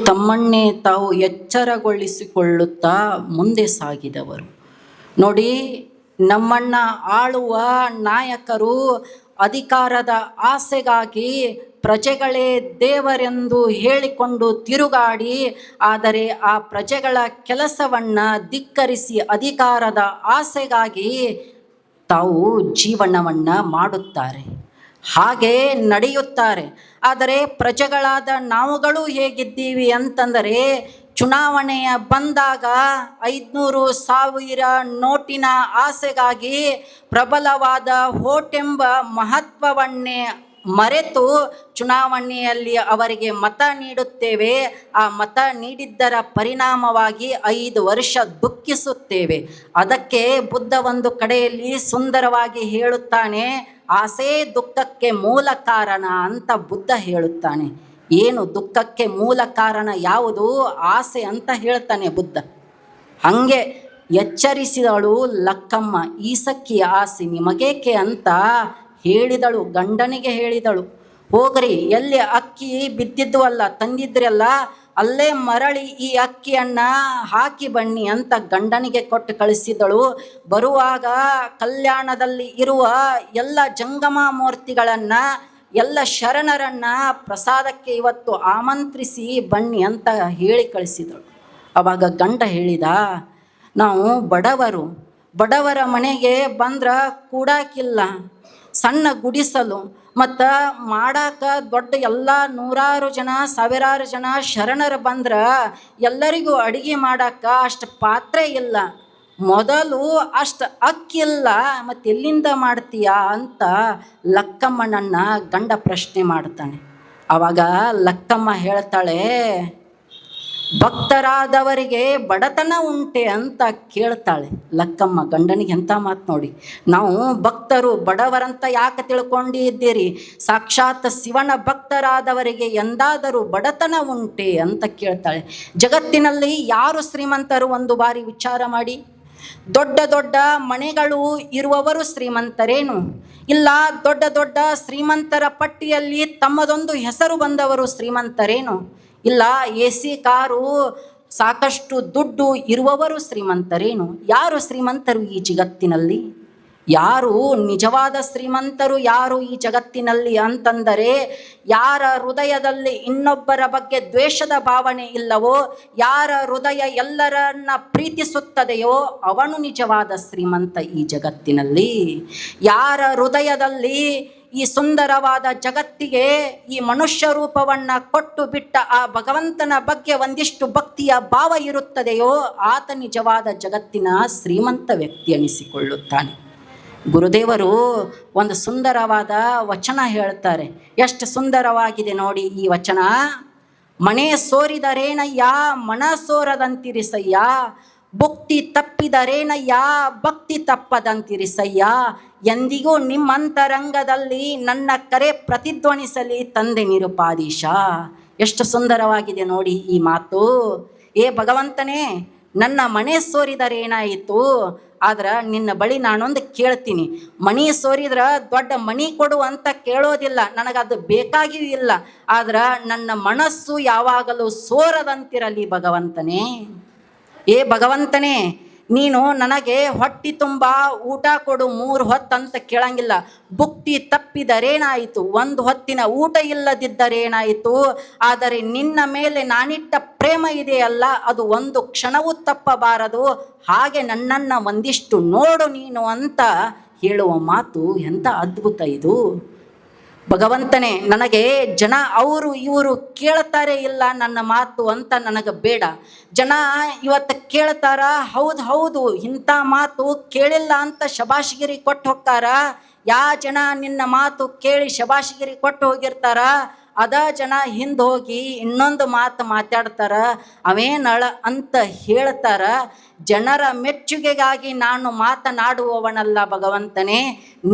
ತಮ್ಮನ್ನೇ ತಾವು ಎಚ್ಚರಗೊಳಿಸಿಕೊಳ್ಳುತ್ತಾ ಮುಂದೆ ಸಾಗಿದವರು. ನೋಡಿ, ನಮ್ಮನ್ನ ಆಳುವ ನಾಯಕರು ಅಧಿಕಾರದ ಆಸೆಗಾಗಿ ಪ್ರಜೆಗಳೇ ದೇವರೆಂದು ಹೇಳಿಕೊಂಡು ತಿರುಗಾಡಿ, ಆದರೆ ಆ ಪ್ರಜೆಗಳ ಕೆಲಸವನ್ನು ಧಿಕ್ಕರಿಸಿ ಅಧಿಕಾರದ ಆಸೆಗಾಗಿ ತಾವು ಜೀವನವನ್ನು ಮಾಡುತ್ತಾರೆ, ಹಾಗೆ ನಡೆಯುತ್ತಾರೆ. ಆದರೆ ಪ್ರಜೆಗಳಾದ ನಾವುಗಳು ಹೇಗಿದ್ದೀವಿ ಅಂತಂದರೆ, ಚುನಾವಣೆಯ ಬಂದಾಗ 500,000 ನೋಟಿನ ಆಸೆಗಾಗಿ ಪ್ರಬಲವಾದ ವೋಟೆಂಬ ಮಹತ್ವವನ್ನೇ ಮರೆತು ಚುನಾವಣೆಯಲ್ಲಿ ಅವರಿಗೆ ಮತ ನೀಡುತ್ತೇವೆ. ಆ ಮತ ನೀಡಿದ್ದರ ಪರಿಣಾಮವಾಗಿ 5 ವರ್ಷ ದುಃಖಿಸುತ್ತೇವೆ. ಅದಕ್ಕೆ ಬುದ್ಧ ಒಂದು ಕಡೆಯಲ್ಲಿ ಸುಂದರವಾಗಿ ಹೇಳುತ್ತಾನೆ, ಆಸೆ ದುಃಖಕ್ಕೆ ಮೂಲ ಕಾರಣ ಅಂತ ಬುದ್ಧ ಹೇಳುತ್ತಾನೆ. ಏನು ದುಃಖಕ್ಕೆ ಮೂಲ ಕಾರಣ ಯಾವುದು? ಆಸೆ ಅಂತ ಹೇಳ್ತಾನೆ ಬುದ್ಧ. ಹಂಗೆ ಎಚ್ಚರಿಸಿದಳು ಲಕ್ಕಮ್ಮ. ಈಸಕ್ಕಿ ಆಸೆ ನಿಮಗೇಕೆ ಅಂತ ಹೇಳಿದಳು, ಗಂಡನಿಗೆ ಹೇಳಿದಳು. ಹೋಗ್ರಿ, ಎಲ್ಲಿ ಅಕ್ಕಿ ಬಿದ್ದಿದ್ವಲ್ಲ ತಂದಿದ್ರಲ್ಲ, ಅಲ್ಲೇ ಮರಳಿ ಈ ಅಕ್ಕಿಯನ್ನು ಹಾಕಿ ಬನ್ನಿ ಅಂತ ಗಂಡನಿಗೆ ಕೊಟ್ಟು ಕಳಿಸಿದಳು. ಬರುವಾಗ ಕಲ್ಯಾಣದಲ್ಲಿ ಇರುವ ಎಲ್ಲ ಜಂಗಮ ಮೂರ್ತಿಗಳನ್ನು, ಎಲ್ಲ ಶರಣರನ್ನು ಪ್ರಸಾದಕ್ಕೆ ಇವತ್ತು ಆಮಂತ್ರಿಸಿ ಬನ್ನಿ ಅಂತ ಹೇಳಿ ಕಳಿಸಿದಳು. ಆವಾಗ ಗಂಡ ಹೇಳಿದ, ನಾವು ಬಡವರ ಮನೆಗೆ ಬಂದ್ರೆ ಕೂಡಾಕಿಲ್ಲ, ಸಣ್ಣ ಗುಡಿಸಲು ಮತ್ತು ಮಾಡಾಕ ದೊಡ್ಡ ಎಲ್ಲ 100 ಜನ 1000 ಜನ ಶರಣರು ಬಂದ್ರೆ ಎಲ್ಲರಿಗೂ ಅಡುಗೆ ಮಾಡಾಕ ಅಷ್ಟು ಪಾತ್ರೆ ಇಲ್ಲ, ಮೊದಲು ಅಷ್ಟು ಅಕ್ಕಿ ಇಲ್ಲ, ಮತ್ತು ಎಲ್ಲಿಂದ ಮಾಡ್ತೀಯಾ ಅಂತ ಲಕ್ಕಮ್ಮನನ್ನು ಗಂಡ ಪ್ರಶ್ನೆ ಮಾಡ್ತಾನೆ. ಆವಾಗ ಲಕ್ಕಮ್ಮ ಹೇಳ್ತಾಳೆ, ಭಕ್ತರಾದವರಿಗೆ ಬಡತನ ಉಂಟೆ ಅಂತ ಕೇಳ್ತಾಳೆ ಲಕ್ಕಮ್ಮ. ಗಂಡನಿಗೆ ಎಂಥ ಮಾತು ನೋಡಿ. ನಾವು ಭಕ್ತರು ಬಡವರಂತ ಯಾಕೆ ತಿಳ್ಕೊಂಡಿದ್ದೀರಿ? ಸಾಕ್ಷಾತ್ ಶಿವನ ಭಕ್ತರಾದವರಿಗೆ ಎಂದಾದರೂ ಬಡತನ ಉಂಟೆ ಅಂತ ಕೇಳ್ತಾಳೆ. ಜಗತ್ತಿನಲ್ಲಿ ಯಾರು ಶ್ರೀಮಂತರು? ಒಂದು ಬಾರಿ ವಿಚಾರ ಮಾಡಿ. ದೊಡ್ಡ ದೊಡ್ಡ ಮನೆಗಳು ಇರುವವರು ಶ್ರೀಮಂತರೇನು? ಇಲ್ಲ ದೊಡ್ಡ ದೊಡ್ಡ ಶ್ರೀಮಂತರ ಪಟ್ಟಿಯಲ್ಲಿ ತಮ್ಮದೊಂದು ಹೆಸರು ಬಂದವರು ಶ್ರೀಮಂತರೇನು? ಇಲ್ಲ AC ಕಾರು, ಸಾಕಷ್ಟು ದುಡ್ಡು ಇರುವವರು ಶ್ರೀಮಂತರೇನು? ಯಾರು ಶ್ರೀಮಂತರು ಈ ಜಗತ್ತಿನಲ್ಲಿ? ಯಾರು ನಿಜವಾದ ಶ್ರೀಮಂತರು ಯಾರು ಈ ಜಗತ್ತಿನಲ್ಲಿ ಅಂತಂದರೆ, ಯಾರ ಹೃದಯದಲ್ಲಿ ಇನ್ನೊಬ್ಬರ ಬಗ್ಗೆ ದ್ವೇಷದ ಭಾವನೆ ಇಲ್ಲವೋ, ಯಾರ ಹೃದಯ ಎಲ್ಲರನ್ನ ಪ್ರೀತಿಸುತ್ತದೆಯೋ ಅವನು ನಿಜವಾದ ಶ್ರೀಮಂತ ಈ ಜಗತ್ತಿನಲ್ಲಿ. ಯಾರ ಹೃದಯದಲ್ಲಿ ಈ ಸುಂದರವಾದ ಜಗತ್ತಿಗೆ ಈ ಮನುಷ್ಯ ರೂಪವನ್ನು ಕೊಟ್ಟು ಬಿಟ್ಟ ಆ ಭಗವಂತನ ಬಗ್ಗೆ ಒಂದಿಷ್ಟು ಭಕ್ತಿಯ ಭಾವ ಇರುತ್ತದೆಯೋ ಆತ ನಿಜವಾದ ಜಗತ್ತಿನ ಶ್ರೀಮಂತ ವ್ಯಕ್ತಿ ಎನಿಸಿಕೊಳ್ಳುತ್ತಾನೆ. ಗುರುದೇವರು ಒಂದು ಸುಂದರವಾದ ವಚನ ಹೇಳ್ತಾರೆ. ಎಷ್ಟು ಸುಂದರವಾಗಿದೆ ನೋಡಿ ಈ ವಚನ. ಮನೆ ಸೋರಿದರೇನಯ್ಯ ಮನ ಸೋರದಂತಿರಿಸಯ್ಯ, ಭುಕ್ತಿ ತಪ್ಪಿದರೇನಯ್ಯ ಭಕ್ತಿ ತಪ್ಪದಂತಿರಿಸಯ್ಯ, ಎಂದಿಗೂ ನಿಮ್ಮಂತರಂಗದಲ್ಲಿ ನನ್ನ ಕರೆ ಪ್ರತಿಧ್ವನಿಸಲಿ ತಂದೆ ನಿರುಪಾದೀಶ. ಎಷ್ಟು ಸುಂದರವಾಗಿದೆ ನೋಡಿ ಈ ಮಾತು. ಏ ಭಗವಂತನೇ, ನನ್ನ ಮನೆ ಸೋರಿದರೇನಾಯಿತು? ಆದ್ರೆ ನಿನ್ನ ಬಳಿ ನಾನೊಂದು ಕೇಳ್ತೀನಿ. ಮಣಿ ಸೋರಿದ್ರೆ ದೊಡ್ಡ ಮಣಿ ಕೊಡು ಅಂತ ಕೇಳೋದಿಲ್ಲ, ನನಗದು ಬೇಕಾಗಿಯೂ ಇಲ್ಲ. ಆದ್ರೆ ನನ್ನ ಮನಸ್ಸು ಯಾವಾಗಲೂ ಸೋರದಂತಿರಲಿ ಭಗವಂತನೇ. ಏ ಭಗವಂತನೇ, ನೀನು ನನಗೆ ಹೊಟ್ಟಿ ತುಂಬ ಊಟ ಕೊಡು 3 ಹೊತ್ತಂತ ಕೇಳಂಗಿಲ್ಲ. ಭುಕ್ತಿ ತಪ್ಪಿದರೇನಾಯಿತು? 1 ಹೊತ್ತಿನ ಊಟ ಇಲ್ಲದಿದ್ದರೇನಾಯಿತು? ಆದರೆ ನಿನ್ನ ಮೇಲೆ ನಾನಿಟ್ಟ ಪ್ರೇಮ ಇದೆಯಲ್ಲ, ಅದು 1 ಕ್ಷಣವೂ ತಪ್ಪಬಾರದು. ಹಾಗೆ ನನ್ನನ್ನು ಒಂದಿಷ್ಟು ನೋಡು ನೀನು ಅಂತ ಹೇಳುವ ಮಾತು ಎಂಥ ಅದ್ಭುತ ಇದು. ಭಗವಂತನೇ, ನನಗೆ ಜನ ಅವರು ಇವರು ಕೇಳ್ತಾರೆ ಇಲ್ಲ ನನ್ನ ಮಾತು ಅಂತ ನನಗೆ ಬೇಡ. ಜನ ಇವತ್ತು ಕೇಳ್ತಾರ, ಹೌದು ಇಂಥ ಮಾತು ಕೇಳಿಲ್ಲ ಅಂತ ಶಬಾಷಿಗಿರಿ ಕೊಟ್ಟು ಹೋಗ್ತಾರ. ಜನ ನಿನ್ನ ಮಾತು ಕೇಳಿ ಶಬಾಷಿಗಿರಿ ಕೊಟ್ಟು ಹೋಗಿರ್ತಾರ, ಅದ ಜನ ಹಿಂದೆ ಹೋಗಿ ಇನ್ನೊಂದು ಮಾತು ಮಾತಾಡ್ತಾರ, ಅವೇನಳ ಅಂತ ಹೇಳ್ತಾರ. ಜನರ ಮೆಚ್ಚುಗೆಗಾಗಿ ನಾನು ಮಾತನಾಡುವವನಲ್ಲ ಭಗವಂತನೇ.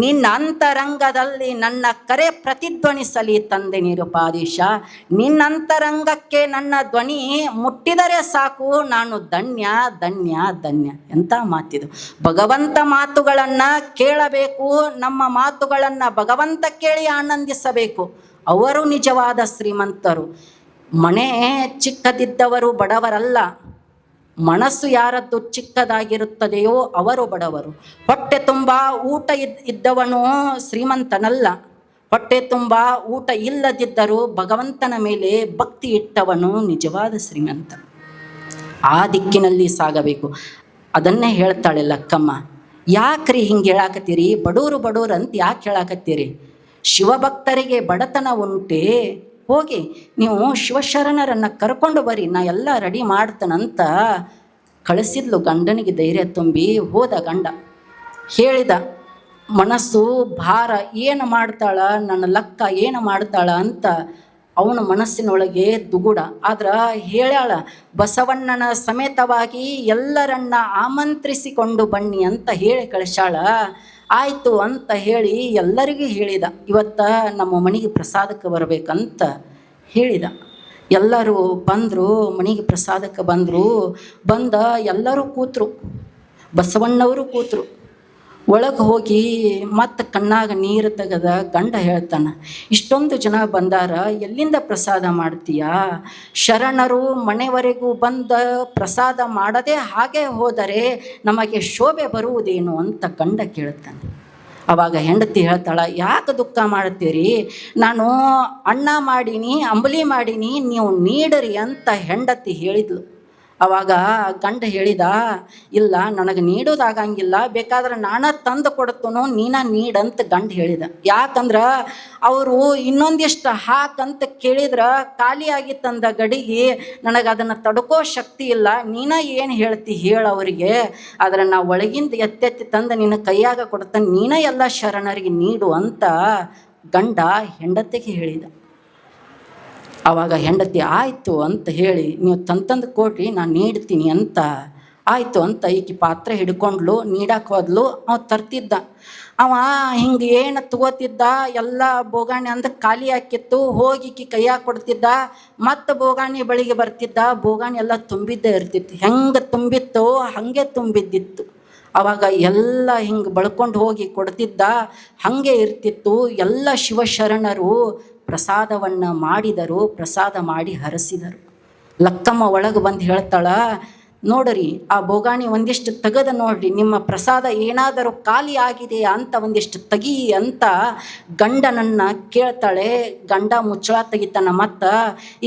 ನಿನ್ನ ಅಂತರಂಗದಲ್ಲಿ ನನ್ನ ಕರೆ ಪ್ರತಿಧ್ವನಿಸಲಿ ತಂದೆ ನಿರುಪಾದೀಶ. ನಿನ್ನ ಅಂತರಂಗಕ್ಕೆ ನನ್ನ ಧ್ವನಿ ಮುಟ್ಟಿದರೆ ಸಾಕು, ನಾನು ಧನ್ಯ ಧನ್ಯ ಧನ್ಯ. ಎಂಥ ಮಾತಿದು. ಭಗವಂತ ಮಾತುಗಳನ್ನು ಕೇಳಬೇಕು, ನಮ್ಮ ಮಾತುಗಳನ್ನು ಭಗವಂತ ಕೇಳಿ ಆನಂದಿಸಬೇಕು. ಅವರು ನಿಜವಾದ ಶ್ರೀಮಂತರು. ಮನೆ ಚಿಕ್ಕದಿದ್ದವರು ಬಡವರಲ್ಲ, ಮನಸ್ಸು ಯಾರದ್ದು ಚಿಕ್ಕದಾಗಿರುತ್ತದೆಯೋ ಅವರು ಬಡವರು. ಹೊಟ್ಟೆ ತುಂಬ ಊಟ ಇದ್ದವನು ಶ್ರೀಮಂತನಲ್ಲ, ಹೊಟ್ಟೆ ತುಂಬ ಊಟ ಇಲ್ಲದಿದ್ದರೂ ಭಗವಂತನ ಮೇಲೆ ಭಕ್ತಿ ಇಟ್ಟವನು ನಿಜವಾದ ಶ್ರೀಮಂತ. ಆ ದಿಕ್ಕಿನಲ್ಲಿ ಸಾಗಬೇಕು. ಅದನ್ನೇ ಹೇಳ್ತಾಳೆ ಲಕ್ಕಮ್ಮ. ಯಾಕ್ರಿ ಹಿಂಗೆ ಹೇಳಾಕತ್ತೀರಿ, ಬಡವರು ಅಂತ ಯಾಕೆ ಹೇಳಾಕತ್ತೀರಿ? ಶಿವಭಕ್ತರಿಗೆ ಬಡತನ ಉಂಟೆ, ಹೋಗಿ ನೀವು ಶಿವಶರಣರನ್ನು ಕರ್ಕೊಂಡು ಬರ್ರಿ, ನಾ ಎಲ್ಲ ರೆಡಿ ಮಾಡ್ತೇನಂತ ಕಳಿಸಿದ್ಲು. ಗಂಡನಿಗೆ ಧೈರ್ಯ ತುಂಬಿ ಹೋದ ಗಂಡ. ಹೇಳಿದ, ಮನಸ್ಸು ಭಾರ, ಏನು ಮಾಡ್ತಾಳ ನನ್ನ ಲಕ್ಕ, ಏನು ಮಾಡ್ತಾಳ ಅಂತ ಅವನ ಮನಸ್ಸಿನೊಳಗೆ ದುಗುಡ. ಆದ್ರೆ ಹೇಳ್ಯಾಳ, ಬಸವಣ್ಣನ ಸಮೇತವಾಗಿ ಎಲ್ಲರನ್ನ ಆಮಂತ್ರಿಸಿಕೊಂಡು ಬನ್ನಿ ಅಂತ ಹೇಳಿ ಕಳಿಸ್ಯಾಳ. ಆಯಿತು ಅಂತ ಹೇಳಿ ಎಲ್ಲರಿಗೂ ಹೇಳಿದ, ಇವತ್ತು ನಮ್ಮ ಮನೆಗೆ ಪ್ರಸಾದಕ್ಕೆ ಬರಬೇಕಂತ ಹೇಳಿದ. ಎಲ್ಲರೂ ಬಂದರು, ಮನೆಗೆ ಪ್ರಸಾದಕ್ಕೆ ಬಂದ ಎಲ್ಲರೂ ಕೂತರು, ಬಸವಣ್ಣವರು ಕೂತರು. ಒಳಗೆ ಹೋಗಿ ಮತ್ತೆ ಕಣ್ಣಾಗ ನೀರು ತೆಗೆದ ಗಂಡ ಹೇಳ್ತಾನೆ, ಇಷ್ಟೊಂದು ಜನ ಬಂದಾರ, ಎಲ್ಲಿಂದ ಪ್ರಸಾದ ಮಾಡ್ತೀಯಾ? ಶರಣರು ಮನೆವರೆಗೂ ಬಂದ ಪ್ರಸಾದ ಮಾಡದೆ ಹಾಗೆ ಹೋದರೆ ನಮಗೆ ಶೋಭೆ ಬರುವುದೇನು ಅಂತ ಗಂಡ ಕೇಳ್ತಾನೆ. ಅವಾಗ ಹೆಂಡತಿ ಹೇಳ್ತಾಳ, ಯಾಕೆ ದುಃಖ ಮಾಡ್ತೀರಿ? ನಾನು ಅನ್ನ ಮಾಡೀನಿ, ಅಂಬಲಿ ಮಾಡೀನಿ, ನೀವು ನೀಡರಿ ಅಂತ ಹೆಂಡತಿ ಹೇಳಿದ್ಲು. ಅವಾಗ ಗಂಡ ಹೇಳಿದ, ಇಲ್ಲ ನನಗೆ ನೀಡೋದಾಗಂಗಿಲ್ಲ, ಬೇಕಾದ್ರೆ ನಾನು ತಂದು ಕೊಡ್ತನೋ, ನೀನ ನೀಡಂತ ಗಂಡ ಹೇಳಿದ. ಯಾಕಂದ್ರೆ ಅವರು ಇನ್ನೊಂದಿಷ್ಟು ಹಾಕಂತ ಕೇಳಿದ್ರೆ ಖಾಲಿ ಆಗಿತ್ತಂದ ಗಡಿಗೆ, ನನಗೆ ಅದನ್ನು ತಡ್ಕೋ ಶಕ್ತಿ ಇಲ್ಲ, ನೀನ ಏನು ಹೇಳ್ತಿ ಹೇಳವರಿಗೆ, ಆದರೆ ನಾ ಒಳಗಿಂದ ಎತ್ತೆತ್ತಿ ತಂದು ನಿನ್ನ ಕೈಯಾಗ ಕೊಡ್ತಾನೆ, ನೀನ ಎಲ್ಲ ಶರಣರಿಗೆ ನೀಡು ಅಂತ ಗಂಡ ಹೆಂಡತಿಗೆ ಹೇಳಿದ. ಆವಾಗ ಹೆಂಡತಿ ಆಯಿತು ಅಂತ ಹೇಳಿ, ನೀವು ತಂದು ಕೊಡ್ರಿ ನಾನು ನೀಡ್ತೀನಿ ಅಂತ ಆಯಿತು ಅಂತ ಈಕಿ ಪಾತ್ರೆ ಹಿಡ್ಕೊಂಡ್ಲು, ನೀಡಕ್ಕೆ ಹೋದ್ಲು. ಅವ ತರ್ತಿದ್ದ, ಅವ ಹಿಂಗೆ ಏನು ತಗೋತಿದ್ದ, ಎಲ್ಲ ಬೋಗಾಣಿ ಅಂದ ಖಾಲಿ ಹಾಕಿತ್ತು, ಹೋಗಿ ಈಕಿ ಕೈಯಾಗ ಕೊಡ್ತಿದ್ದ, ಮತ್ತು ಬೋಗಾಣಿ ಬಳಿಗೆ ಬರ್ತಿದ್ದ, ಬೋಗಾಣಿ ಎಲ್ಲ ತುಂಬಿದ್ದೇ ಇರ್ತಿತ್ತು. ಹೆಂಗೆ ತುಂಬಿತ್ತು ಹಾಗೆ ತುಂಬಿದ್ದಿತ್ತು. ಆವಾಗ ಎಲ್ಲ ಹಿಂಗೆ ಬಳ್ಕೊಂಡು ಹೋಗಿ ಕೊಡ್ತಿದ್ದ, ಹಾಗೆ ಇರ್ತಿತ್ತು. ಎಲ್ಲ ಶಿವಶರಣರು ಪ್ರಸಾದವನ್ನು ಮಾಡಿದರು, ಪ್ರಸಾದ ಮಾಡಿ ಹರಸಿದರು. ಲಕ್ಕಮ್ಮ ಒಳಗೆ ಬಂದು ಹೇಳ್ತಾಳ, ನೋಡ್ರಿ ಆ ಬೋಗಾಣಿ ಒಂದಿಷ್ಟು ತೆಗೆದು ನೋಡ್ರಿ, ನಿಮ್ಮ ಪ್ರಸಾದ ಏನಾದರೂ ಖಾಲಿ ಆಗಿದೆಯಾ ಅಂತ ಒಂದಿಷ್ಟು ತೆಗಿ ಅಂತ ಗಂಡನನ್ನು ಕೇಳ್ತಾಳೆ. ಗಂಡ ಮುಚ್ಚಳ ತೆಗಿತಾನ. ಮತ್ತು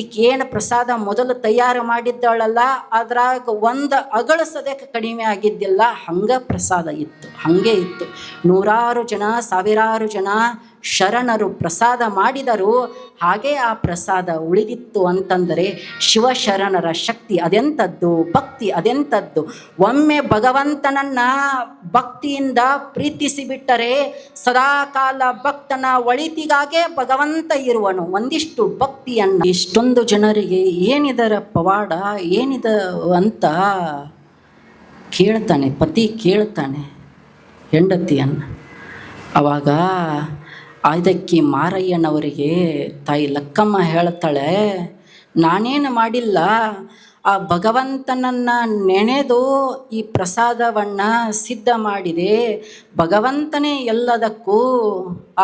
ಈಗೇನು ಪ್ರಸಾದ ಮೊದಲು ತಯಾರು ಮಾಡಿದ್ದಾಳಲ್ಲ, ಅದ್ರಾಗ ಒಂದು ಅಗಳು ಸದ್ಯಕ್ಕೆ ಕಡಿಮೆ ಆಗಿದ್ದಿಲ್ಲ, ಹಂಗೆ ಪ್ರಸಾದ ಇತ್ತು, ಹಾಗೆ ಇತ್ತು. ನೂರಾರು ಜನ, ಸಾವಿರಾರು ಜನ ಶರಣರು ಪ್ರಸಾದ ಮಾಡಿದರು, ಹಾಗೇ ಆ ಪ್ರಸಾದ ಉಳಿದಿತ್ತು. ಅಂತಂದರೆ ಶಿವಶರಣರ ಶಕ್ತಿ ಅದೆಂಥದ್ದು, ಭಕ್ತಿ ಅದೆಂಥದ್ದು. ಒಮ್ಮೆ ಭಗವಂತನನ್ನು ಭಕ್ತಿಯಿಂದ ಪ್ರೀತಿಸಿಬಿಟ್ಟರೆ ಸದಾಕಾಲ ಭಕ್ತನ ಒಳಿತಿಗಾಗೆ ಭಗವಂತ ಇರುವನು. ಒಂದಿಷ್ಟು ಭಕ್ತಿಯನ್ನು, ಇಷ್ಟೊಂದು ಜನರಿಗೆ ಏನಿದರ ಪವಾಡ, ಏನಿದ ಅಂತ ಕೇಳ್ತಾನೆ ಪತಿ, ಕೇಳ್ತಾನೆ ಹೆಂಡತಿಯನ್ನು. ಆವಾಗ ಅದಕ್ಕೆ ಮಾರಯ್ಯನವರಿಗೆ ತಾಯಿ ಲಕ್ಕಮ್ಮ ಹೇಳ್ತಾಳೆ, ನಾನೇನು ಮಾಡಿಲ್ಲ, ಆ ಭಗವಂತನನ್ನು ನೆನೆದು ಈ ಪ್ರಸಾದವನ್ನು ಸಿದ್ಧ ಮಾಡಿದೆ. ಭಗವಂತನೇ ಎಲ್ಲದಕ್ಕೂ,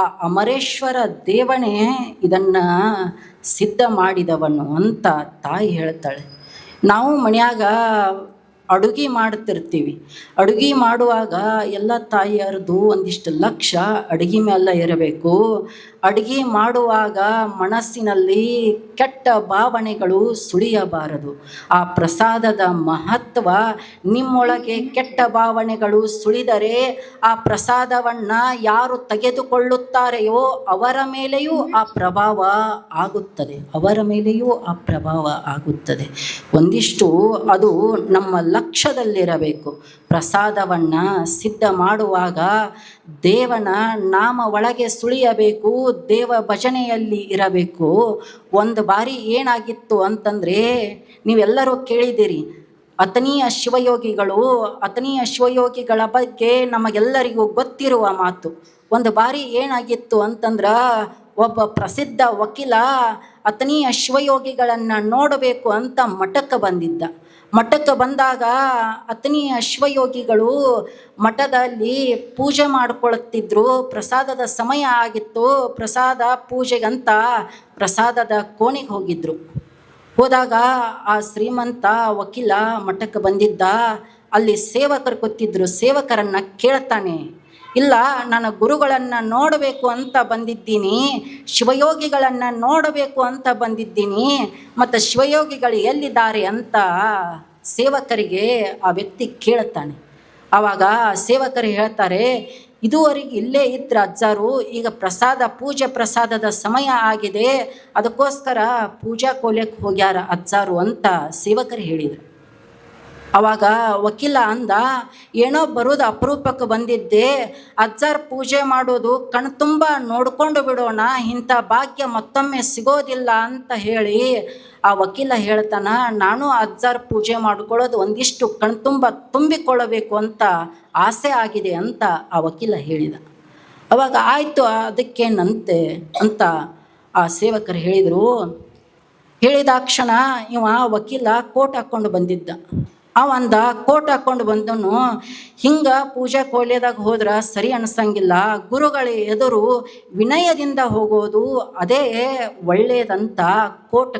ಆ ಅಮರೇಶ್ವರ ದೇವನೇ ಇದನ್ನು ಸಿದ್ಧ ಮಾಡಿದವನು ಅಂತ ತಾಯಿ ಹೇಳ್ತಾಳೆ. ನಾವು ಮನ್ಯಾಗ ಅಡುಗೆ ಮಾಡ್ತಿರ್ತೀವಿ. ಅಡುಗೆ ಮಾಡುವಾಗ ಎಲ್ಲ ತಾಯಿಯರದು ಒಂದಿಷ್ಟು ಲಕ್ಷ್ಯ ಅಡುಗೆ ಮೇಲೆ ಇರಬೇಕು. ಅಡುಗೆ ಮಾಡುವಾಗ ಮನಸ್ಸಿನಲ್ಲಿ ಕೆಟ್ಟ ಭಾವನೆಗಳು ಸುಳಿಯಬಾರದು. ಆ ಪ್ರಸಾದದ ಮಹತ್ವ, ನಿಮ್ಮೊಳಗೆ ಕೆಟ್ಟ ಭಾವನೆಗಳು ಸುಳಿದರೆ ಆ ಪ್ರಸಾದವನ್ನು ಯಾರು ತೆಗೆದುಕೊಳ್ಳುತ್ತಾರೆಯೋ ಅವರ ಮೇಲೆಯೂ ಆ ಪ್ರಭಾವ ಆಗುತ್ತದೆ, ಅವರ ಮೇಲೆಯೂ ಆ ಪ್ರಭಾವ ಆಗುತ್ತದೆ. ಒಂದಿಷ್ಟು ಅದು ನಮ್ಮ ಲಕ್ಷ್ಯದಲ್ಲಿರಬೇಕು. ಪ್ರಸಾದವನ್ನು ಸಿದ್ಧ ಮಾಡುವಾಗ ದೇವನ ನಾಮ ಒಳಗೆ ಸುಳಿಯಬೇಕು, ದೇವ ಭಜನೆಯಲ್ಲಿ ಇರಬೇಕು. ಒಂದು ಬಾರಿ ಏನಾಗಿತ್ತು ಅಂತಂದರೆ, ನೀವೆಲ್ಲರೂ ಕೇಳಿದ್ದೀರಿ, ಅತನೀಯ ಶಿವಯೋಗಿಗಳ ಬಗ್ಗೆ ನಮಗೆಲ್ಲರಿಗೂ ಗೊತ್ತಿರುವ ಮಾತು. ಒಂದು ಬಾರಿ ಏನಾಗಿತ್ತು ಅಂತಂದ್ರೆ, ಒಬ್ಬ ಪ್ರಸಿದ್ಧ ವಕೀಲ ಅತನೀಯ ಶಿವಯೋಗಿಗಳನ್ನು ನೋಡಬೇಕು ಅಂತ ಮಠಕ್ಕೆ ಬಂದಿದ್ದ. ಮಠಕ್ಕೆ ಬಂದಾಗ ಅತನೀಯ ಶಿವಯೋಗಿಗಳು ಮಠದಲ್ಲಿ ಪೂಜೆ ಮಾಡಿಕೊಳ್ಳುತ್ತಿದ್ದರು. ಪ್ರಸಾದದ ಸಮಯ ಆಗಿತ್ತು. ಪ್ರಸಾದ ಪೂಜೆಗಂತ ಪ್ರಸಾದದ ಕೋಣೆಗೆ ಹೋಗಿದ್ರು. ಹೋದಾಗ ಆ ಶ್ರೀಮಂತ ವಕೀಲ ಮಠಕ್ಕೆ ಬಂದಿದ್ದ. ಅಲ್ಲಿ ಸೇವಕರು ಕೂತಿದ್ರು. ಸೇವಕರನ್ನು ಕೇಳ್ತಾನೆ, ಇಲ್ಲ, ನನ್ನ ಗುರುಗಳನ್ನು ನೋಡಬೇಕು ಅಂತ ಬಂದಿದ್ದೀನಿ, ಶಿವಯೋಗಿಗಳನ್ನು ನೋಡಬೇಕು ಅಂತ ಬಂದಿದ್ದೀನಿ, ಮತ್ತು ಶಿವಯೋಗಿಗಳು ಎಲ್ಲಿದ್ದಾರೆ ಅಂತ ಸೇವಕರಿಗೆ ಆ ವ್ಯಕ್ತಿ ಕೇಳ್ತಾನೆ. ಆವಾಗ ಸೇವಕರು ಹೇಳ್ತಾರೆ, ಇದುವರೆಗೆ ಇಲ್ಲೇ ಇದ್ರ ಅಜ್ಜಾರು, ಈಗ ಪೂಜೆ ಪ್ರಸಾದದ ಸಮಯ ಆಗಿದೆ, ಅದಕ್ಕೋಸ್ಕರ ಪೂಜಾ ಕೋಲೆಕ್ಕೆ ಹೋಗ್ಯಾರ ಅಜ್ಜಾರು ಅಂತ ಸೇವಕರು ಹೇಳಿದರು. ಆವಾಗ ವಕೀಲ ಅಂದ, ಏನೋ ಬರೋದು ಅಪರೂಪಕ್ಕೆ ಬಂದಿದ್ದೆ, ಅಜ್ಜಾರ್ ಪೂಜೆ ಮಾಡೋದು ಕಣ್ತುಂಬ ನೋಡ್ಕೊಂಡು ಬಿಡೋಣ, ಇಂಥ ಭಾಗ್ಯ ಮತ್ತೊಮ್ಮೆ ಸಿಗೋದಿಲ್ಲ ಅಂತ ಹೇಳಿ ಆ ವಕೀಲ ಹೇಳ್ತಾನ, ನಾನು ಅಜ್ಜಾರ್ ಪೂಜೆ ಮಾಡ್ಕೊಳ್ಳೋದು ಒಂದಿಷ್ಟು ಕಣ್ತುಂಬ ತುಂಬಿಕೊಳ್ಳಬೇಕು ಅಂತ ಆಸೆ ಆಗಿದೆ ಅಂತ ಆ ವಕೀಲ ಹೇಳಿದ. ಅವಾಗ ಆಯಿತು, ಅದಕ್ಕೇನಂತೆ ಅಂತ ಆ ಸೇವಕರು ಹೇಳಿದರು. ಹೇಳಿದಾಕ್ಷಣ ಇವ ವಕೀಲ ಕೋಟ್ ಹಾಕ್ಕೊಂಡು ಬಂದಿದ್ದ. ಅವಂದ ಕೋಟ್ ಹಾಕ್ಕೊಂಡು ಬಂದನು, ಹಿಂಗೆ ಪೂಜಾ ಕೋಲ್ಯದಾಗ ಹೋದ್ರೆ ಸರಿ ಅನಿಸಂಗಿಲ್ಲ, ಗುರುಗಳ ಎದುರು ವಿನಯದಿಂದ ಹೋಗೋದು ಅದೇ ಒಳ್ಳೆಯದಂತ ಕೋಟ್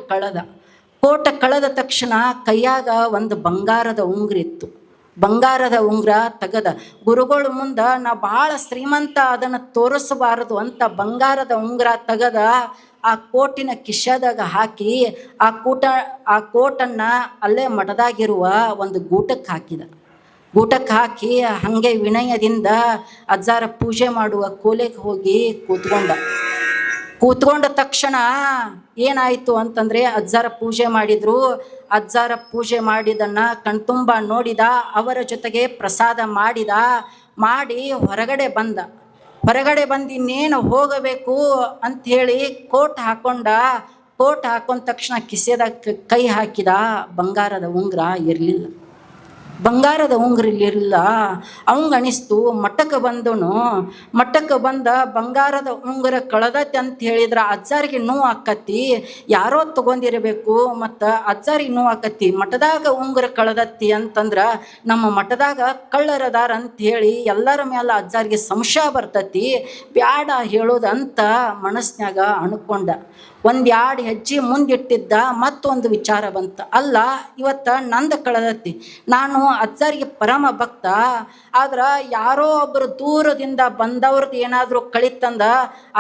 ಕಳೆದ ತಕ್ಷಣ ಕೈಯಾಗ ಒಂದು ಬಂಗಾರದ ಉಂಗುರಿತ್ತು. ಬಂಗಾರದ ಉಂಗುರ ತೆಗೆದ ಗುರುಗಳ ಮುಂದೆ ನಾ ಭಾಳ ಶ್ರೀಮಂತ, ಅದನ್ನು ತೋರಿಸಬಾರದು ಅಂತ ಬಂಗಾರದ ಉಂಗುರ ತೆಗೆದ ಆ ಕೋಟಿನ ಕಿಶದಾಗ ಹಾಕಿ ಆ ಕೋಟನ್ನು ಅಲ್ಲೇ ಮಠದಾಗಿರುವ ಒಂದು ಗೂಟಕ್ಕೆ ಹಾಕಿ ಹಾಗೆ ವಿನಯದಿಂದ ಅಜ್ಜಾರ ಪೂಜೆ ಮಾಡುವ ಕೋಲೆಗೆ ಹೋಗಿ ಕೂತ್ಕೊಂಡ ತಕ್ಷಣ ಏನಾಯಿತು ಅಂತಂದರೆ ಅಜ್ಜಾರ ಪೂಜೆ ಮಾಡಿದರು. ಅಜ್ಜಾರ ಪೂಜೆ ಮಾಡಿದ್ದನ್ನು ಕಣ್ತುಂಬ ನೋಡಿದ, ಅವರ ಜೊತೆಗೆ ಪ್ರಸಾದ ಮಾಡಿ ಹೊರಗಡೆ ಬಂದು ಇನ್ನೇನು ಹೋಗಬೇಕು ಅಂಥೇಳಿ ಕೋಟ್ ಹಾಕೊಂಡ ತಕ್ಷಣ ಕಿಸೆದಾಗ ಕೈ ಹಾಕಿದ, ಬಂಗಾರದ ಉಂಗುರ ಇರಲಿಲ್ಲ. ಅವಂಗನಿಸ್ತು. ಮಠಕ್ಕೆ ಬಂದ ಬಂಗಾರದ ಉಂಗುರ ಕಳೆದತ್ತೆ ಅಂತ ಹೇಳಿದ್ರೆ ಅಜ್ಜಾರಿಗೆ ನೋವು ಆಕತಿ, ಯಾರೋ ತಗೊಂಡಿರಬೇಕು, ಮತ್ತು ಅಜ್ಜಾರಿಗೆ ನೋವು ಆಕತಿ. ಮಠದಾಗ ಉಂಗುರ ಕಳೆದತ್ತಿ ಅಂತಂದ್ರೆ ನಮ್ಮ ಮಠದಾಗ ಕಳ್ಳರದಾರ ಅಂಥೇಳಿ ಎಲ್ಲರ ಮೇಲೆ ಅಜ್ಜಾರಿಗೆ ಸಂಶಯ ಬರ್ತತಿ, ಬ್ಯಾಡ ಹೇಳೋದಂತ ಮನಸ್ಸಿನಾಗ ಅನ್ಕೊಂಡ. ಒಂದೆರಡು ಹೆಜ್ಜೆ ಮುಂದಿಟ್ಟಿದ್ದ, ಮತ್ತೊಂದು ವಿಚಾರ ಬಂತು, ಅಲ್ಲ ಇವತ್ತು ನಂದು ಕಳೆದತ್ತಿ, ನಾನು ಅಜ್ಜಾರಿಗೆ ಪರಮ ಭಕ್ತ, ಆದ್ರೆ ಯಾರೋ ಒಬ್ಬರು ದೂರದಿಂದ ಬಂದವ್ರದ್ದು ಏನಾದರೂ ಕಳಿತಂದ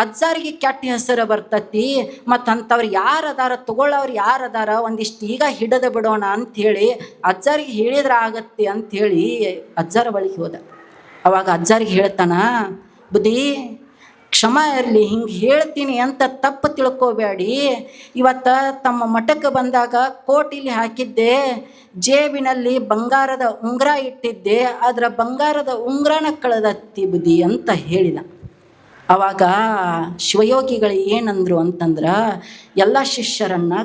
ಅಜ್ಜಾರಿಗೆ ಕೆಟ್ಟ ಹೆಸರು ಬರ್ತತಿ, ಮತ್ತು ಅಂಥವ್ರು ಯಾರದಾರ ತಗೊಳ್ಳೋರು ಯಾರದಾರ ಒಂದಿಷ್ಟು ಈಗ ಹಿಡಿದು ಬಿಡೋಣ ಅಂಥೇಳಿ ಅಜ್ಜಾರಿಗೆ ಹೇಳಿದ್ರೆ ಆಗತ್ತೆ ಅಂಥೇಳಿ ಅಜ್ಜಾರ ಬಳಿಗೆ ಹೋದ. ಅವಾಗ ಅಜ್ಜಾರಿಗೆ ಹೇಳ್ತಾನ, ಬುದ್ಧಿ ಕ್ಷಮ ಇರಲಿ, ಹಿಂಗೆ ಹೇಳ್ತೀನಿ ಅಂತ ತಪ್ಪು ತಿಳ್ಕೊಬೇಡಿ. ಇವತ್ತು ತಮ್ಮ ಮಠಕ್ಕೆ ಬಂದಾಗ ಕೋಟಿಲಿ ಹಾಕಿದ್ದೆ, ಜೇಬಿನಲ್ಲಿ ಬಂಗಾರದ ಉಂಗುರ ಇಟ್ಟಿದ್ದೆ, ಅದರ ಬಂಗಾರದ ಉಂಗುರನ ಕಳೆದತ್ತಿ ಬುದ್ಧಿ ಅಂತ ಹೇಳಿದ. ಆವಾಗ ಶಿವಯೋಗಿಗಳು ಏನಂದ್ರು ಅಂತಂದ್ರೆ, ಎಲ್ಲ ಶಿಷ್ಯರನ್ನು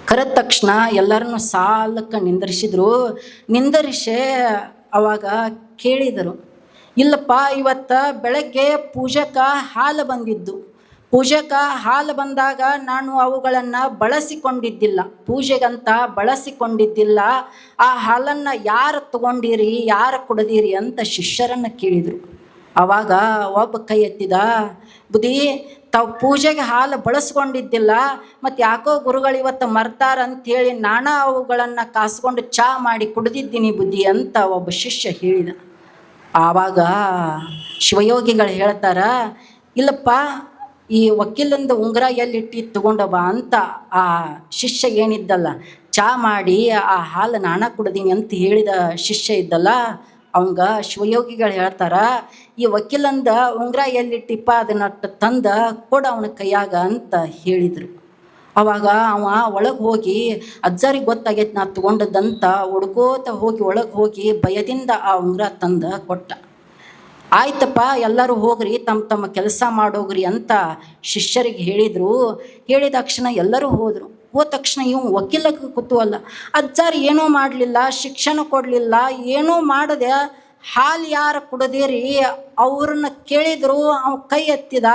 ಕರೆದ ತಕ್ಷಣ ಎಲ್ಲರನ್ನು ಸಾಲಕ್ಕೆ ನಿಂದರಿಸಿ ಅವಾಗ ಕೇಳಿದರು, ಇಲ್ಲಪ್ಪ, ಇವತ್ತು ಬೆಳಗ್ಗೆ ಪೂಜಕ್ಕೆ ಹಾಲು ಬಂದಾಗ ನಾನು ಅವುಗಳನ್ನು ಪೂಜೆಗಂತ ಬಳಸಿಕೊಂಡಿದ್ದಿಲ್ಲ. ಆ ಹಾಲನ್ನು ಯಾರು ತಗೊಂಡಿರಿ, ಯಾರು ಕುಡಿದಿರಿ ಅಂತ ಶಿಷ್ಯರನ್ನು ಕೇಳಿದರು. ಆವಾಗ ಒಬ್ಬ ಕೈ ಎತ್ತಿದ, ಬುದ್ಧಿ ತಾವು ಪೂಜೆಗೆ ಹಾಲು ಬಳಸ್ಕೊಂಡಿದ್ದಿಲ್ಲ, ಮತ್ತು ಯಾಕೋ ಗುರುಗಳು ಇವತ್ತು ಮರ್ತಾರ ಅಂಥೇಳಿ ನಾನು ಅವುಗಳನ್ನು ಕಾಸ್ಕೊಂಡು ಚಾ ಮಾಡಿ ಕುಡಿದಿದ್ದೀನಿ ಬುದ್ಧಿ ಅಂತ ಒಬ್ಬ ಶಿಷ್ಯ ಹೇಳಿದ. ಆವಾಗ ಶಿವಯೋಗಿಗಳು ಹೇಳ್ತಾರ, ಇಲ್ಲಪ್ಪ, ಈ ವಕೀಲಂದು ಉಂಗುರ ಎಲ್ಲಿಟ್ಟು ತಗೊಂಡವ ಅಂತ ಆ ಶಿಷ್ಯ ಏನಿದ್ದಲ್ಲ, ಚಾ ಮಾಡಿ ಆ ಹಾಲು ನಾನಾ ಕುಡ್ದೀನಿ ಅಂತ ಹೇಳಿದ ಶಿಷ್ಯ ಇದ್ದಲ್ಲ, ಅವಂಗ ಶಿವಯೋಗಿಗಳು ಹೇಳ್ತಾರ, ಈ ವಕೀಲಂದ ಉಂಗುರ ಎಲ್ಲಿಟ್ಟಿಪ್ಪ, ಅದನ್ನ ತಂದ ಕೊಡ ಅವನ ಕೈಯಾಗ ಅಂತ ಹೇಳಿದರು. ಆವಾಗ ಅವ ಒಳಗೆ ಹೋಗಿ ಅಜ್ಜಾರಿಗೆ ಗೊತ್ತಾಗೈತೆ ನಾ ತೊಗೊಂಡದ್ದಂತ ಹುಡ್ಕೋತ ಒಳಗೆ ಹೋಗಿ ಭಯದಿಂದ ಆ ಉಂಗುರ ತಂದ ಕೊಟ್ಟ. ಆಯ್ತಪ್ಪ, ಎಲ್ಲರೂ ಹೋಗ್ರಿ, ತಮ್ಮ ಕೆಲಸ ಮಾಡೋಗ್ರಿ ಅಂತ ಶಿಷ್ಯರಿಗೆ ಹೇಳಿದ ತಕ್ಷಣ ಎಲ್ಲರೂ ಹೋದ ತಕ್ಷಣ ಇವು ವಕೀಲಕ್ಕೆ ಕೂತುವಲ್ಲ, ಅಜ್ಜಾರು ಏನೂ ಮಾಡಲಿಲ್ಲ, ಶಿಕ್ಷಣ ಕೊಡಲಿಲ್ಲ, ಏನೂ ಮಾಡದೆ ಹಾಲು ಯಾರು ಕುಡ್ದಿರಿ ಅವ್ರನ್ನ ಕೇಳಿದ್ರು, ಅವ ಕೈ ಎತ್ತಿದ,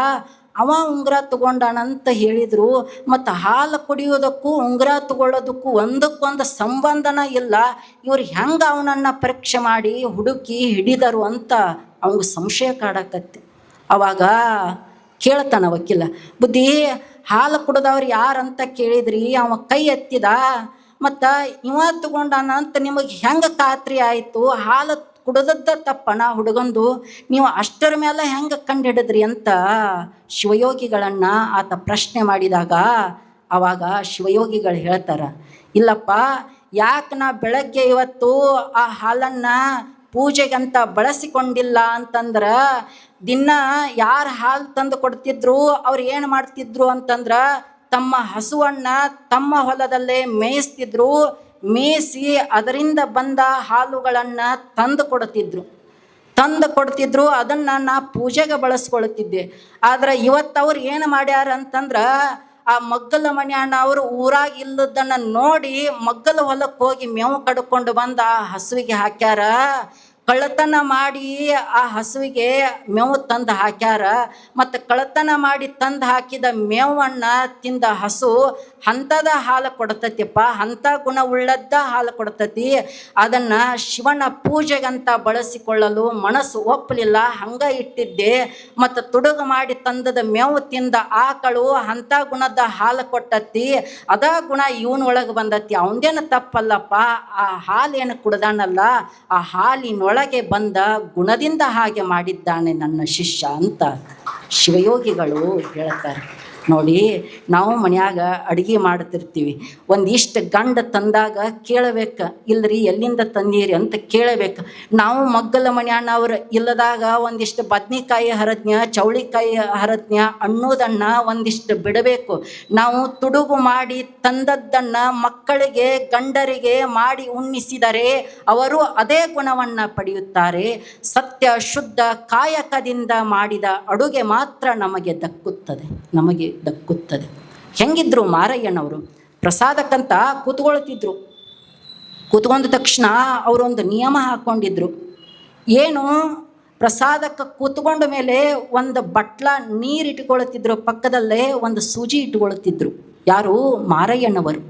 ಅವ ಉಂಗುರ ತಗೊಂಡಾನಂತ ಹೇಳಿದರು. ಮತ್ತು ಹಾಲು ಕುಡಿಯೋದಕ್ಕೂ ಉಂಗುರ ತಗೊಳ್ಳೋದಕ್ಕೂ ಒಂದಕ್ಕೊಂದು ಸಂಬಂಧನ ಇಲ್ಲ, ಇವ್ರು ಹೆಂಗೆ ಅವನನ್ನು ಪರೀಕ್ಷೆ ಮಾಡಿ ಹುಡುಕಿ ಹಿಡಿದರು ಅಂತ ಅವಂಗೆ ಸಂಶಯ ಕಾಡಕತ್ತೆ. ಅವಾಗ ಕೇಳ್ತಾನ ವಕೀಲ. ಬುದ್ಧಿ, ಹಾಲು ಕುಡ್ದವ್ರು ಯಾರಂತ ಕೇಳಿದ್ರಿ, ಅವ ಕೈ ಎತ್ತಿದ, ಮತ್ತು ಇವ ತಗೊಂಡಾನ ಅಂತ ನಿಮಗೆ ಹೆಂಗೆ ಖಾತ್ರಿ ಆಯಿತು? ಹಾಲು ಕುಡ್ದದ್ದ ತಪ್ಪಣ ಹುಡುಗಂದು, ನೀವು ಅಷ್ಟರ ಮೇಲೆ ಹೆಂಗೆ ಕಂಡು ಹಿಡಿದ್ರಿ ಅಂತ ಶಿವಯೋಗಿಗಳನ್ನು ಆತ ಪ್ರಶ್ನೆ ಮಾಡಿದಾಗ ಆವಾಗ ಶಿವಯೋಗಿಗಳು ಹೇಳ್ತಾರೆ, ಇಲ್ಲಪ್ಪ, ಯಾಕೆ ನಾ ಬೆಳಗ್ಗೆ ಇವತ್ತು ಆ ಹಾಲನ್ನು ಪೂಜೆಗಂತ ಬಳಸಿಕೊಂಡಿಲ್ಲ ಅಂತಂದ್ರೆ, ದಿನ ಯಾರು ಹಾಲು ತಂದು ಕೊಡ್ತಿದ್ರು ಅವ್ರು ಏನು ಮಾಡ್ತಿದ್ರು ಅಂತಂದ್ರೆ, ತಮ್ಮ ಹಸುವನ್ನು ತಮ್ಮ ಹೊಲದಲ್ಲೇ ಮೇಯಿಸ್ತಿದ್ರು. ಮೇಯಿಸಿ ಅದರಿಂದ ಬಂದ ಹಾಲುಗಳನ್ನು ತಂದು ಕೊಡ್ತಿದ್ರು. ಅದನ್ನು ನಾ ಪೂಜೆಗೆ ಬಳಸ್ಕೊಳ್ತಿದ್ದೆ. ಆದರೆ ಇವತ್ತು ಅವ್ರು ಏನು ಮಾಡ್ಯಾರ ಅಂತಂದ್ರೆ, ಆ ಮಗ್ಗಲ ಮನ್ಯಾಣ ಅವರು ಊರಾಗ ಇಲ್ಲದನ್ನು ನೋಡಿ ಮಗ್ಗಲ ಹೊಲಕ್ಕೆ ಹೋಗಿ ಮೇವು ಕಡ್ಕೊಂಡು ಬಂದು ಆ ಹಸುವಿಗೆ ಹಾಕ್ಯಾರ. ಕಳ್ಳತನ ಮಾಡಿ ಆ ಹಸುವಿಗೆ ಮೇವು ತಂದು ಹಾಕ್ಯಾರ. ಮತ್ತು ಕಳ್ಳತನ ಮಾಡಿ ತಂದು ಹಾಕಿದ ಮೇವನ್ನು ತಿಂದ ಹಸು ಅಂಥದ ಹಾಲು ಕೊಡ್ತೈತಿಪ್ಪ, ಅಂಥ ಗುಣವುಳ್ಳದ್ದ ಹಾಲು ಕೊಡ್ತೈತಿ. ಅದನ್ನು ಶಿವನ ಪೂಜೆಗಂತ ಬಳಸಿಕೊಳ್ಳಲು ಮನಸ್ಸು ಒಪ್ಪಲಿಲ್ಲ, ಹಂಗೆ ಇಟ್ಟಿದ್ದೆ. ಮತ್ತು ತುಡುಗು ಮಾಡಿ ತಂದದ ಮೇವು ತಿಂದ ಆಕಳು ಅಂಥ ಗುಣದ ಹಾಲು ಕೊಟ್ಟತಿ, ಅದ ಗುಣ ಇವನೊಳಗೆ ಬಂದತಿ. ಅವನದೇನು ತಪ್ಪಲ್ಲಪ್ಪ, ಆ ಹಾಲೇನು ಕುಡ್ದಾನಲ್ಲ, ಆ ಹಾಲಿನೊಳಗೆ ಬಂದ ಗುಣದಿಂದ ಹಾಗೆ ಮಾಡಿದ್ದಾನೆ ನನ್ನ ಶಿಷ್ಯ ಅಂತ ಶಿವಯೋಗಿಗಳು ಹೇಳ್ತಾರೆ. ನೋಡಿ, ನಾವು ಮನ್ಯಾಗ ಅಡುಗೆ ಮಾಡ್ತಿರ್ತೀವಿ, ಒಂದಿಷ್ಟು ಗಂಡ ತಂದಾಗ ಕೇಳಬೇಕು, ಇಲ್ಲರಿ ಎಲ್ಲಿಂದ ತಂದೀರಿ ಅಂತ ಕೇಳಬೇಕು. ನಾವು ಮಗ್ಗಲ ಮನ್ಯಾನವ್ರು ಇಲ್ಲದಾಗ ಒಂದಿಷ್ಟು ಬದ್ನಿಕಾಯಿ ಹರದ್ನ್ಯ, ಚೌಳಿಕಾಯಿ ಹರದ್ನ್ಯ ಅನ್ನೋದನ್ನು ಒಂದಿಷ್ಟು ಬಿಡಬೇಕು. ನಾವು ತುಡುಗು ಮಾಡಿ ತಂದದ್ದನ್ನು ಮಕ್ಕಳಿಗೆ, ಗಂಡರಿಗೆ ಮಾಡಿ ಉಣ್ಣಿಸಿದರೆ ಅವರು ಅದೇ ಗುಣವನ್ನು ಪಡೆಯುತ್ತಾರೆ. ಸತ್ಯ ಶುದ್ಧ ಕಾಯಕದಿಂದ ಮಾಡಿದ ಅಡುಗೆ ಮಾತ್ರ ನಮಗೆ ದಕ್ಕುತ್ತದೆ. ಹೆಂಗಿದ್ರು ಮಾರಯ್ಯನವರು? ಪ್ರಸಾದಕ್ಕಂತ ಕೂತ್ಕೊಳ್ತಿದ್ರು. ಕೂತ್ಕೊಂಡ ತಕ್ಷಣ ಅವರೊಂದು ನಿಯಮ ಹಾಕ್ಕೊಂಡಿದ್ರು. ಏನು? ಪ್ರಸಾದಕ್ಕೆ ಕೂತ್ಕೊಂಡ ಮೇಲೆ ಒಂದು ಬಟ್ಲ ನೀರು ಇಟ್ಕೊಳ್ತಿದ್ರು, ಪಕ್ಕದಲ್ಲೇ ಒಂದು ಸೂಜಿ ಇಟ್ಕೊಳ್ತಿದ್ರು. ಯಾರು? ಮಾರಯ್ಯನವರು.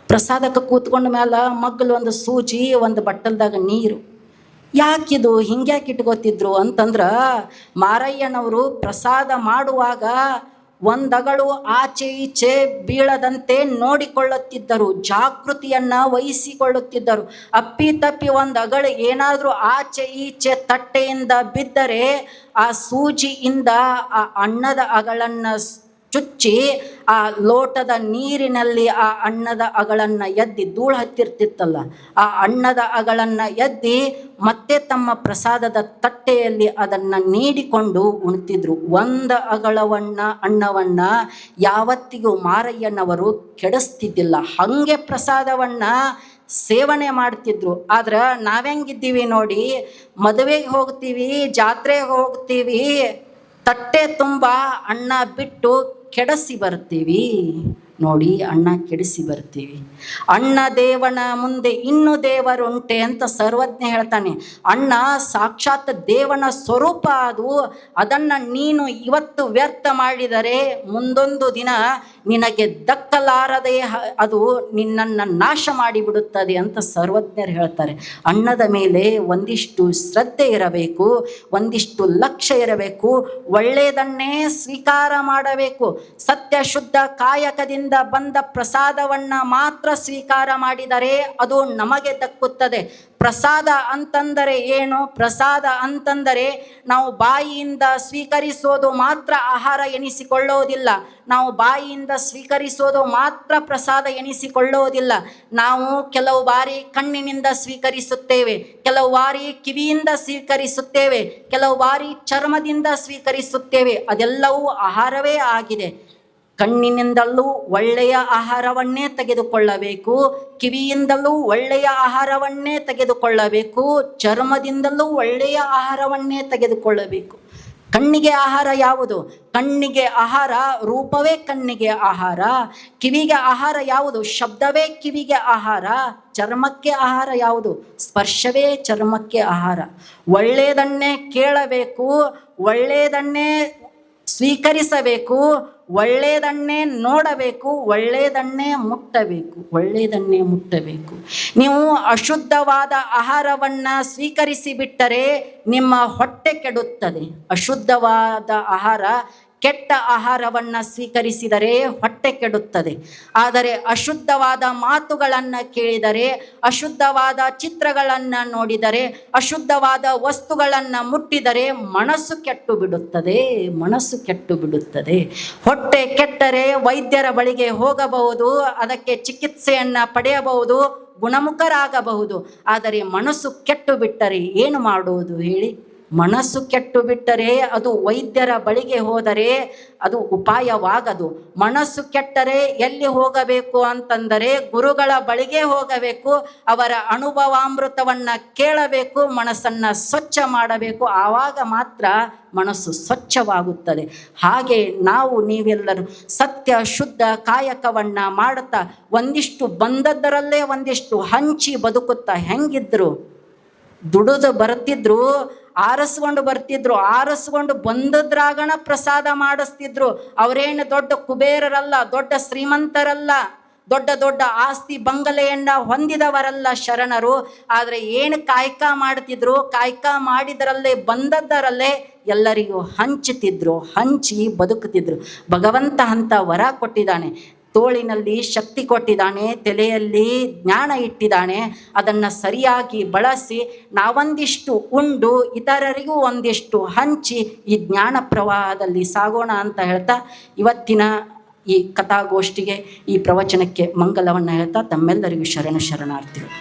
ಪ್ರಸಾದಕ್ಕೆ ಕೂತ್ಕೊಂಡ ಮೇಲೆ ಮಗ್ಗಲು ಒಂದು ಸೂಜಿ, ಒಂದು ಬಟ್ಟಲ್ದಾಗ ನೀರು. ಯಾಕಿದು ಹಿಂಗ್ಯಾಕೆ ಇಟ್ಕೋತಿದ್ರು ಅಂತಂದ್ರೆ, ಮಾರಯ್ಯನವರು ಪ್ರಸಾದ ಮಾಡುವಾಗ ಒಂದಗಳು ಆಚೆ ಈಚೆ ಬೀಳದಂತೆ ನೋಡಿಕೊಳ್ಳುತ್ತಿದ್ದರು, ಜಾಗೃತಿಯನ್ನು ವಹಿಸಿಕೊಳ್ಳುತ್ತಿದ್ದರು. ಅಪ್ಪಿತಪ್ಪಿ ಒಂದು ಅಗಳು ಏನಾದರೂ ಆಚೆ ಈಚೆ ತಟ್ಟೆಯಿಂದ ಬಿದ್ದರೆ ಆ ಸೂಜಿಯಿಂದ ಆ ಅನ್ನದ ಅಗಳನ್ನು ಚುಚ್ಚಿ ಆ ಲೋಟದ ನೀರಿನಲ್ಲಿ ಆ ಅನ್ನದ ಅಗಳನ್ನು ಎದ್ದಿ, ಧೂಳು ಹತ್ತಿರ್ತಿತ್ತಲ್ಲ, ಆ ಅನ್ನದ ಅಗಳನ್ನು ಎದ್ದಿ ಮತ್ತೆ ತಮ್ಮ ಪ್ರಸಾದದ ತಟ್ಟೆಯಲ್ಲಿ ಅದನ್ನು ನೀಡಿಕೊಂಡು ಉಣ್ತಿದ್ರು. ಒಂದು ಅನ್ನವನ್ನು ಯಾವತ್ತಿಗೂ ಮಾರಯ್ಯನವರು ಕೆಡಿಸ್ತಿದ್ದಿಲ್ಲ. ಹಾಗೆ ಪ್ರಸಾದವನ್ನು ಸೇವನೆ ಮಾಡ್ತಿದ್ರು. ಆದ್ರೆ ನಾವೆಂಗಿದ್ದೀವಿ ನೋಡಿ, ಮದುವೆಗೆ ಹೋಗ್ತೀವಿ, ಜಾತ್ರೆಗೆ ಹೋಗ್ತೀವಿ, ತಟ್ಟೆ ತುಂಬ ಅನ್ನ ಬಿಟ್ಟು ಕೆಡಿಸಿ ಬರ್ತೀವಿ. ನೋಡಿ, ಅನ್ನ ಕೆಡಿಸಿ ಬರ್ತೀವಿ. ಅಣ್ಣ ದೇವನ ಮುಂದೆ ಇನ್ನು ದೇವರುಂಟೆ ಅಂತ ಸರ್ವಜ್ಞ ಹೇಳ್ತಾನೆ. ಅಣ್ಣ ಸಾಕ್ಷಾತ್ ದೇವನ ಸ್ವರೂಪ ಅದು. ಅದನ್ನು ನೀನು ಇವತ್ತು ವ್ಯರ್ಥ ಮಾಡಿದರೆ ಮುಂದೊಂದು ದಿನ ನಿನಗೆ ದಕ್ಕಲಾರದೆ ಅದು ನಿನ್ನನ್ನು ನಾಶ ಮಾಡಿಬಿಡುತ್ತದೆ ಅಂತ ಸರ್ವಜ್ಞರು ಹೇಳ್ತಾರೆ. ಅನ್ನದ ಮೇಲೆ ಒಂದಿಷ್ಟು ಶ್ರದ್ಧೆ ಇರಬೇಕು, ಒಂದಿಷ್ಟು ಲಕ್ಷ್ಯ ಇರಬೇಕು, ಒಳ್ಳೆಯದನ್ನೇ ಸ್ವೀಕಾರ ಮಾಡಬೇಕು. ಸತ್ಯ ಶುದ್ಧ ಕಾಯಕದಿಂದ ಬಂದ ಪ್ರಸಾದವನ್ನು ಮಾತ್ರ ಸ್ವೀಕಾರ ಮಾಡಿದರೆ ಅದು ನಮಗೆ ದಕ್ಕುತ್ತದೆ. ಪ್ರಸಾದ ಅಂತಂದರೆ ಏನು? ಪ್ರಸಾದ ಅಂತಂದರೆ ನಾವು ಬಾಯಿಯಿಂದ ಸ್ವೀಕರಿಸೋದು ಮಾತ್ರ ಆಹಾರ ಎನಿಸಿಕೊಳ್ಳೋದಿಲ್ಲ. ನಾವು ಬಾಯಿಯಿಂದ ಸ್ವೀಕರಿಸೋದು ಮಾತ್ರ ಪ್ರಸಾದ ಎನಿಸಿಕೊಳ್ಳೋದಿಲ್ಲ. ನಾವು ಕೆಲವು ಬಾರಿ ಕಣ್ಣಿನಿಂದ ಸ್ವೀಕರಿಸುತ್ತೇವೆ, ಕೆಲವು ಬಾರಿ ಕಿವಿಯಿಂದ ಸ್ವೀಕರಿಸುತ್ತೇವೆ, ಕೆಲವು ಬಾರಿ ಚರ್ಮದಿಂದ ಸ್ವೀಕರಿಸುತ್ತೇವೆ. ಅದೆಲ್ಲವೂ ಆಹಾರವೇ ಆಗಿದೆ. ಕಣ್ಣಿನಿಂದಲೂ ಒಳ್ಳೆಯ ಆಹಾರವನ್ನೇ ತೆಗೆದುಕೊಳ್ಳಬೇಕು, ಕಿವಿಯಿಂದಲೂ ಒಳ್ಳೆಯ ಆಹಾರವನ್ನೇ ತೆಗೆದುಕೊಳ್ಳಬೇಕು, ಚರ್ಮದಿಂದಲೂ ಒಳ್ಳೆಯ ಆಹಾರವನ್ನೇ ತೆಗೆದುಕೊಳ್ಳಬೇಕು. ಕಣ್ಣಿಗೆ ಆಹಾರ ಯಾವುದು? ಕಣ್ಣಿಗೆ ಆಹಾರ ರೂಪವೇ ಕಣ್ಣಿಗೆ ಆಹಾರ. ಕಿವಿಗೆ ಆಹಾರ ಯಾವುದು? ಶಬ್ದವೇ ಕಿವಿಗೆ ಆಹಾರ. ಚರ್ಮಕ್ಕೆ ಆಹಾರ ಯಾವುದು? ಸ್ಪರ್ಶವೇ ಚರ್ಮಕ್ಕೆ ಆಹಾರ. ಒಳ್ಳೆಯದನ್ನೇ ಕೇಳಬೇಕು, ಒಳ್ಳೆಯದನ್ನೇ ಸ್ವೀಕರಿಸಬೇಕು, ಒಳ್ಳೆಯದನ್ನೇ ನೋಡಬೇಕು, ಒಳ್ಳೆಯದನ್ನೇ ಮುಟ್ಟಬೇಕು. ನೀವು ಅಶುದ್ಧವಾದ ಆಹಾರವನ್ನು ಸ್ವೀಕರಿಸಿ ಬಿಟ್ಟರೆ ನಿಮ್ಮ ಹೊಟ್ಟೆ ಕೆಡುತ್ತದೆ. ಅಶುದ್ಧವಾದ ಆಹಾರ ಕೆಟ್ಟ ಆಹಾರವನ್ನು ಸ್ವೀಕರಿಸಿದರೆ ಹೊಟ್ಟೆ ಕೆಡುತ್ತದೆ. ಆದರೆ ಅಶುದ್ಧವಾದ ಮಾತುಗಳನ್ನು ಕೇಳಿದರೆ, ಅಶುದ್ಧವಾದ ಚಿತ್ರಗಳನ್ನು ನೋಡಿದರೆ, ಅಶುದ್ಧವಾದ ವಸ್ತುಗಳನ್ನು ಮುಟ್ಟಿದರೆ ಮನಸ್ಸು ಕೆಟ್ಟು ಬಿಡುತ್ತದೆ. ಮನಸ್ಸು ಕೆಟ್ಟು ಬಿಡುತ್ತದೆ. ಹೊಟ್ಟೆ ಕೆಟ್ಟರೆ ವೈದ್ಯರ ಬಳಿಗೆ ಹೋಗಬಹುದು, ಅದಕ್ಕೆ ಚಿಕಿತ್ಸೆಯನ್ನು ಪಡೆಯಬಹುದು, ಗುಣಮುಖರಾಗಬಹುದು. ಆದರೆ ಮನಸ್ಸು ಕೆಟ್ಟು ಬಿಟ್ಟರೆ ಏನು ಮಾಡುವುದು ಹೇಳಿ? ಮನಸ್ಸು ಕೆಟ್ಟು ಬಿಟ್ಟರೆ ಅದು ವೈದ್ಯರ ಬಳಿಗೆ ಹೋದರೆ ಅದು ಉಪಾಯವಾಗದು. ಮನಸ್ಸು ಕೆಟ್ಟರೆ ಎಲ್ಲಿ ಹೋಗಬೇಕು ಅಂತಂದರೆ ಗುರುಗಳ ಬಳಿಗೆ ಹೋಗಬೇಕು, ಅವರ ಅನುಭವಾಮೃತವನ್ನು ಕೇಳಬೇಕು, ಮನಸ್ಸನ್ನು ಸ್ವಚ್ಛ ಮಾಡಬೇಕು. ಆವಾಗ ಮಾತ್ರ ಮನಸ್ಸು ಸ್ವಚ್ಛವಾಗುತ್ತದೆ. ಹಾಗೆ ನೀವೆಲ್ಲರೂ ಸತ್ಯ ಶುದ್ಧ ಕಾಯಕವನ್ನು ಮಾಡುತ್ತಾ ಒಂದಿಷ್ಟು ಬಂದದ್ದರಲ್ಲೇ ಒಂದಿಷ್ಟು ಹಂಚಿ ಬದುಕುತ್ತಾ ಹೆಂಗಿದ್ರು, ದುಡಿದು ಬರ್ತಿದ್ರು, ಆರಿಸ್ಕೊಂಡು ಬರ್ತಿದ್ರು, ಆರಿಸ್ಕೊಂಡು ಬಂದದ್ರಾಗಣ ಪ್ರಸಾದ ಮಾಡಿಸ್ತಿದ್ರು. ಅವರೇನು ದೊಡ್ಡ ಕುಬೇರರಲ್ಲ, ದೊಡ್ಡ ಶ್ರೀಮಂತರಲ್ಲ, ದೊಡ್ಡ ದೊಡ್ಡ ಆಸ್ತಿ ಬಂಗಲೆಯನ್ನು ಹೊಂದಿದವರಲ್ಲ ಶರಣರು. ಆದರೆ ಏನು ಕಾಯಕ ಮಾಡ್ತಿದ್ರು, ಕಾಯಕ ಮಾಡಿದರಲ್ಲೇ ಬಂದದ್ದರಲ್ಲೇ ಎಲ್ಲರಿಗೂ ಹಂಚುತ್ತಿದ್ರು, ಹಂಚಿ ಬದುಕುತ್ತಿದ್ರು. ಭಗವಂತ ಅಂತ ವರ ಕೊಟ್ಟಿದ್ದಾನೆ. ತೋಳಿನಲ್ಲಿ ಶಕ್ತಿ ಕೊಟ್ಟಿದ್ದಾನೆ, ತಲೆಯಲ್ಲಿ ಜ್ಞಾನ ಇಟ್ಟಿದ್ದಾನೆ. ಅದನ್ನು ಸರಿಯಾಗಿ ಬಳಸಿ ನಾವೊಂದಿಷ್ಟು ಉಂಡು ಇತರರಿಗೂ ಒಂದಿಷ್ಟು ಹಂಚಿ ಈ ಜ್ಞಾನ ಪ್ರವಾಹದಲ್ಲಿ ಸಾಗೋಣ ಅಂತ ಹೇಳ್ತಾ ಇವತ್ತಿನ ಈ ಕಥಾಗೋಷ್ಠಿಗೆ, ಈ ಪ್ರವಚನಕ್ಕೆ ಮಂಗಲವನ್ನು ಹೇಳ್ತಾ ತಮ್ಮೆಲ್ಲರಿಗೂ ಶರಣಾರ್ಥಿಗಳು.